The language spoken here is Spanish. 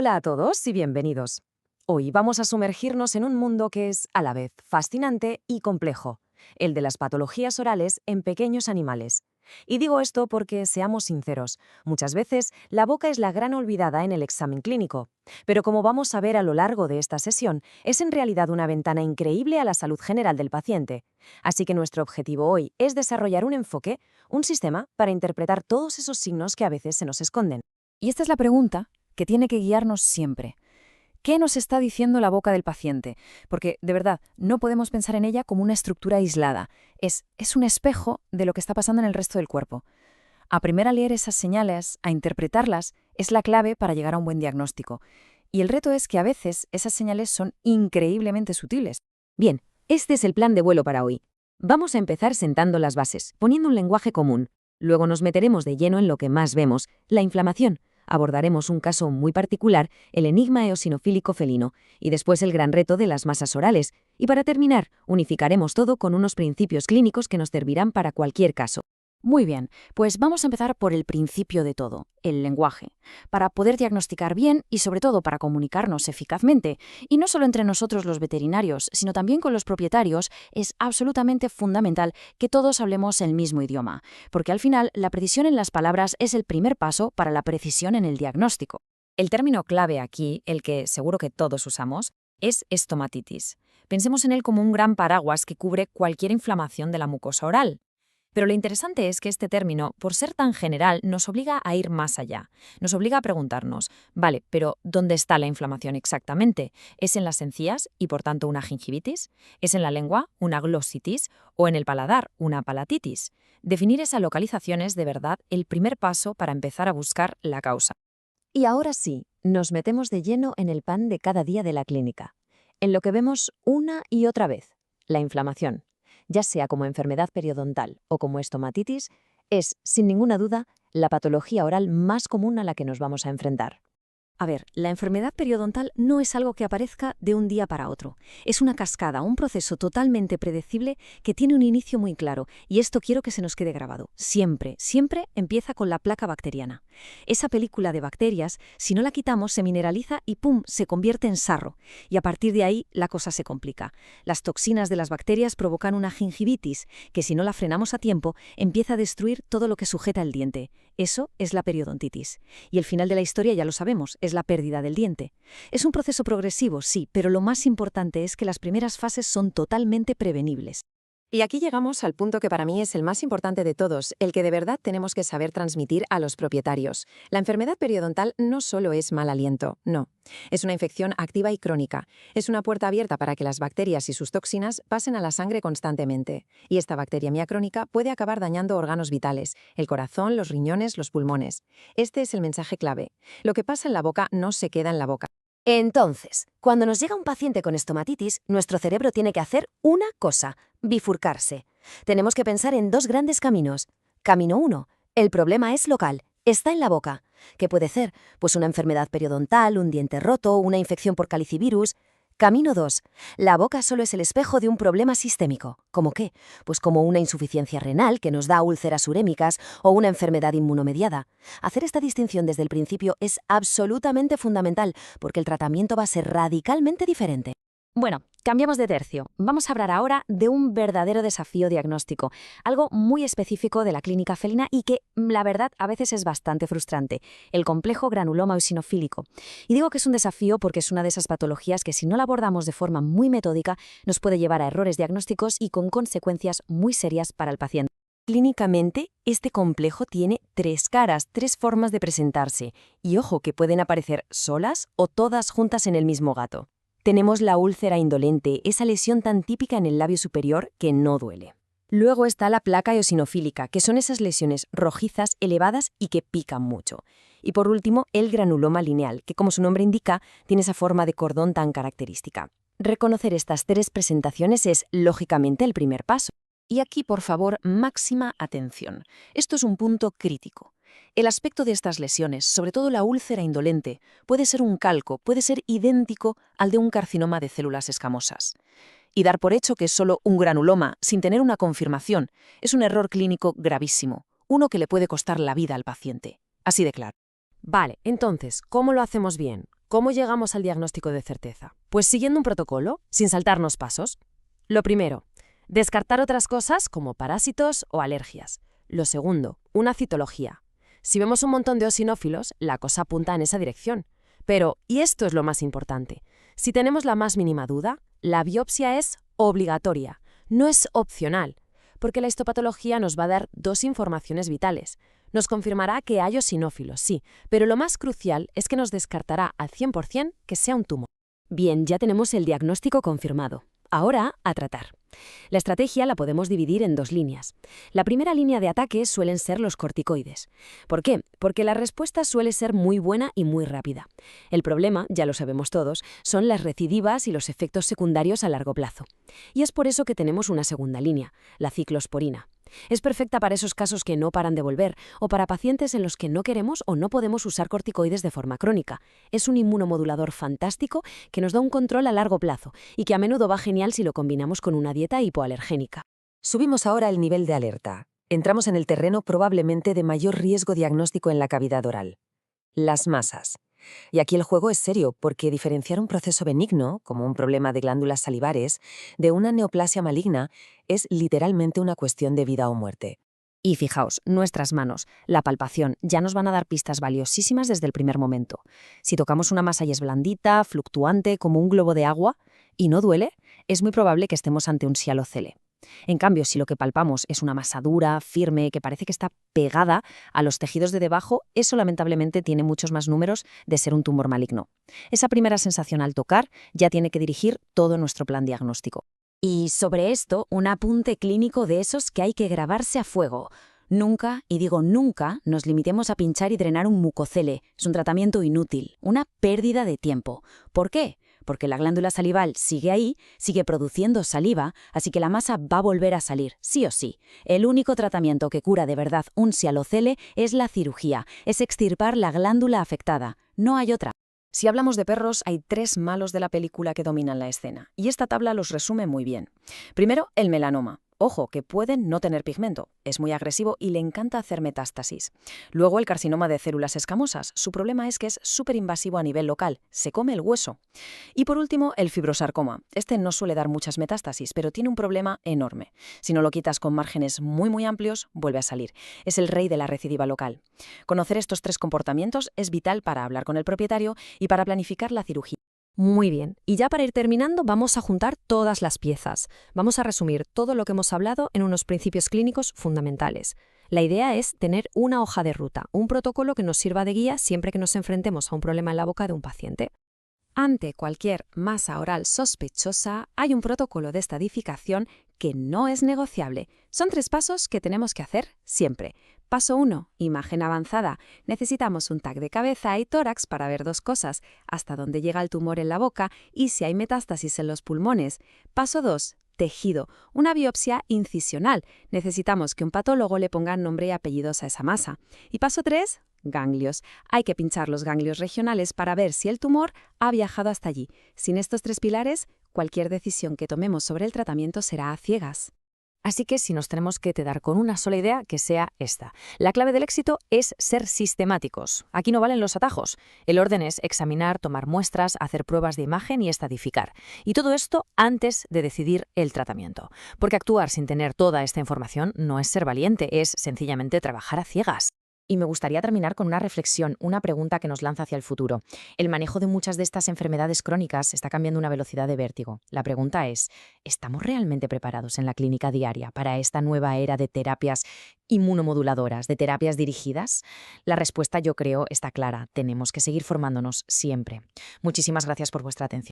Hola a todos y bienvenidos. Hoy vamos a sumergirnos en un mundo que es, a la vez, fascinante y complejo, el de las patologías orales en pequeños animales. Y digo esto porque, seamos sinceros, muchas veces la boca es la gran olvidada en el examen clínico. Pero como vamos a ver a lo largo de esta sesión, es en realidad una ventana increíble a la salud general del paciente. Así que nuestro objetivo hoy es desarrollar un enfoque, un sistema para interpretar todos esos signos que a veces se nos esconden. Y esta es la pregunta que tiene que guiarnos siempre. ¿Qué nos está diciendo la boca del paciente? Porque, de verdad, no podemos pensar en ella como una estructura aislada. Es un espejo de lo que está pasando en el resto del cuerpo. Aprender a leer esas señales, a interpretarlas, es la clave para llegar a un buen diagnóstico. Y el reto es que a veces esas señales son increíblemente sutiles. Bien, este es el plan de vuelo para hoy. Vamos a empezar sentando las bases, poniendo un lenguaje común. Luego nos meteremos de lleno en lo que más vemos, la inflamación. Abordaremos un caso muy particular, el enigma eosinofílico felino, y después el gran reto de las masas orales. Y para terminar, unificaremos todo con unos principios clínicos que nos servirán para cualquier caso. Muy bien, pues vamos a empezar por el principio de todo, el lenguaje, para poder diagnosticar bien y sobre todo para comunicarnos eficazmente. Y no solo entre nosotros los veterinarios, sino también con los propietarios, es absolutamente fundamental que todos hablemos el mismo idioma, porque al final la precisión en las palabras es el primer paso para la precisión en el diagnóstico. El término clave aquí, el que seguro que todos usamos, es estomatitis. Pensemos en él como un gran paraguas que cubre cualquier inflamación de la mucosa oral. Pero lo interesante es que este término, por ser tan general, nos obliga a ir más allá. Nos obliga a preguntarnos, vale, pero ¿dónde está la inflamación exactamente? ¿Es en las encías y por tanto una gingivitis? ¿Es en la lengua una glositis? ¿O en el paladar una palatitis? Definir esa localización es de verdad el primer paso para empezar a buscar la causa. Y ahora sí, nos metemos de lleno en el pan de cada día de la clínica, en lo que vemos una y otra vez, la inflamación. Ya sea como enfermedad periodontal o como estomatitis, es, sin ninguna duda, la patología oral más común a la que nos vamos a enfrentar. A ver, la enfermedad periodontal no es algo que aparezca de un día para otro. Es una cascada, un proceso totalmente predecible que tiene un inicio muy claro, y esto quiero que se nos quede grabado. Siempre, siempre empieza con la placa bacteriana. Esa película de bacterias, si no la quitamos, se mineraliza y ¡pum!, se convierte en sarro. Y a partir de ahí, la cosa se complica. Las toxinas de las bacterias provocan una gingivitis, que si no la frenamos a tiempo, empieza a destruir todo lo que sujeta el diente. Eso es la periodontitis. Y el final de la historia ya lo sabemos, es la pérdida del diente. Es un proceso progresivo, sí, pero lo más importante es que las primeras fases son totalmente prevenibles. Y aquí llegamos al punto que para mí es el más importante de todos, el que de verdad tenemos que saber transmitir a los propietarios. La enfermedad periodontal no solo es mal aliento, no. Es una infección activa y crónica. Es una puerta abierta para que las bacterias y sus toxinas pasen a la sangre constantemente. Y esta bacteriemia crónica puede acabar dañando órganos vitales, el corazón, los riñones, los pulmones. Este es el mensaje clave. Lo que pasa en la boca no se queda en la boca. Entonces, cuando nos llega un paciente con estomatitis, nuestro cerebro tiene que hacer una cosa: bifurcarse. Tenemos que pensar en dos grandes caminos. Camino 1. El problema es local, está en la boca. ¿Qué puede ser? Pues una enfermedad periodontal, un diente roto, una infección por calicivirus. Camino 2. La boca solo es el espejo de un problema sistémico. ¿Cómo qué? Pues como una insuficiencia renal que nos da úlceras urémicas o una enfermedad inmunomediada. Hacer esta distinción desde el principio es absolutamente fundamental porque el tratamiento va a ser radicalmente diferente. Bueno, cambiamos de tercio. Vamos a hablar ahora de un verdadero desafío diagnóstico, algo muy específico de la clínica felina y que, la verdad, a veces es bastante frustrante, el complejo granuloma eosinofílico. Y digo que es un desafío porque es una de esas patologías que si no la abordamos de forma muy metódica nos puede llevar a errores diagnósticos y con consecuencias muy serias para el paciente. Clínicamente, este complejo tiene tres caras, tres formas de presentarse, y ojo que pueden aparecer solas o todas juntas en el mismo gato. Tenemos la úlcera indolente, esa lesión tan típica en el labio superior que no duele. Luego está la placa eosinofílica, que son esas lesiones rojizas, elevadas y que pican mucho. Y por último, el granuloma lineal, que como su nombre indica, tiene esa forma de cordón tan característica. Reconocer estas tres presentaciones es, lógicamente, el primer paso. Y aquí, por favor, máxima atención. Esto es un punto crítico. El aspecto de estas lesiones, sobre todo la úlcera indolente, puede ser un calco, puede ser idéntico al de un carcinoma de células escamosas. Y dar por hecho que es solo un granuloma, sin tener una confirmación, es un error clínico gravísimo, uno que le puede costar la vida al paciente. Así de claro. Vale, entonces, ¿cómo lo hacemos bien? ¿cómo llegamos al diagnóstico de certeza? Pues siguiendo un protocolo, sin saltarnos pasos. Lo primero, descartar otras cosas como parásitos o alergias. Lo segundo, una citología. Si vemos un montón de eosinófilos, la cosa apunta en esa dirección. Pero, y esto es lo más importante, si tenemos la más mínima duda, la biopsia es obligatoria, no es opcional, porque la histopatología nos va a dar dos informaciones vitales. Nos confirmará que hay eosinófilos, sí, pero lo más crucial es que nos descartará al 100% que sea un tumor. Bien, ya tenemos el diagnóstico confirmado. Ahora, a tratar. La estrategia la podemos dividir en dos líneas. La primera línea de ataque suelen ser los corticoides. ¿Por qué? Porque la respuesta suele ser muy buena y muy rápida. El problema, ya lo sabemos todos, son las recidivas y los efectos secundarios a largo plazo. Y es por eso que tenemos una segunda línea, la ciclosporina. Es perfecta para esos casos que no paran de volver o para pacientes en los que no queremos o no podemos usar corticoides de forma crónica. Es un inmunomodulador fantástico que nos da un control a largo plazo y que a menudo va genial si lo combinamos con una dieta hipoalergénica. Subimos ahora el nivel de alerta. Entramos en el terreno probablemente de mayor riesgo diagnóstico en la cavidad oral: las masas. Y aquí el juego es serio, porque diferenciar un proceso benigno, como un problema de glándulas salivares, de una neoplasia maligna es literalmente una cuestión de vida o muerte. Y fijaos, nuestras manos, la palpación, ya nos van a dar pistas valiosísimas desde el primer momento. Si tocamos una masa y es blandita, fluctuante, como un globo de agua, y no duele, es muy probable que estemos ante un sialocele. En cambio, si lo que palpamos es una masa dura, firme, que parece que está pegada a los tejidos de debajo, eso lamentablemente tiene muchos más números de ser un tumor maligno. Esa primera sensación al tocar ya tiene que dirigir todo nuestro plan diagnóstico. Y sobre esto, un apunte clínico de esos que hay que grabarse a fuego. Nunca, y digo nunca, nos limitemos a pinchar y drenar un mucocele. Es un tratamiento inútil, una pérdida de tiempo. ¿Por qué? Porque la glándula salival sigue ahí, sigue produciendo saliva, así que la masa va a volver a salir, sí o sí. El único tratamiento que cura de verdad un sialocele es la cirugía, es extirpar la glándula afectada. No hay otra. Si hablamos de perros, hay 3 malos de la película que dominan la escena, y esta tabla los resume muy bien. Primero, el melanoma. Ojo, que pueden no tener pigmento, es muy agresivo y le encanta hacer metástasis. Luego, el carcinoma de células escamosas. Su problema es que es súper invasivo a nivel local, se come el hueso. Y por último, el fibrosarcoma. Este no suele dar muchas metástasis, pero tiene un problema enorme. Si no lo quitas con márgenes muy amplios, vuelve a salir. Es el rey de la recidiva local. Conocer estos 3 comportamientos es vital para hablar con el propietario y para planificar la cirugía. Muy bien, y ya para ir terminando vamos a juntar todas las piezas. Vamos a resumir todo lo que hemos hablado en unos principios clínicos fundamentales. La idea es tener una hoja de ruta, un protocolo que nos sirva de guía siempre que nos enfrentemos a un problema en la boca de un paciente. Ante cualquier masa oral sospechosa, hay un protocolo de estadificación que no es negociable. Son 3 pasos que tenemos que hacer siempre. Paso 1. Imagen avanzada. Necesitamos un TAC de cabeza y tórax para ver 2 cosas: hasta dónde llega el tumor en la boca y si hay metástasis en los pulmones. Paso 2. Tejido. Una biopsia incisional. Necesitamos que un patólogo le ponga nombre y apellidos a esa masa. Y paso 3. Ganglios. Hay que pinchar los ganglios regionales para ver si el tumor ha viajado hasta allí. Sin estos 3 pilares, cualquier decisión que tomemos sobre el tratamiento será a ciegas. Así que si nos tenemos que quedar con una sola idea, que sea esta. La clave del éxito es ser sistemáticos. Aquí no valen los atajos. El orden es examinar, tomar muestras, hacer pruebas de imagen y estadificar. Y todo esto antes de decidir el tratamiento. Porque actuar sin tener toda esta información no es ser valiente, es sencillamente trabajar a ciegas. Y me gustaría terminar con una reflexión, una pregunta que nos lanza hacia el futuro. El manejo de muchas de estas enfermedades crónicas está cambiando a una velocidad de vértigo. La pregunta es, ¿estamos realmente preparados en la clínica diaria para esta nueva era de terapias inmunomoduladoras, de terapias dirigidas? La respuesta, yo creo, está clara. Tenemos que seguir formándonos siempre. Muchísimas gracias por vuestra atención.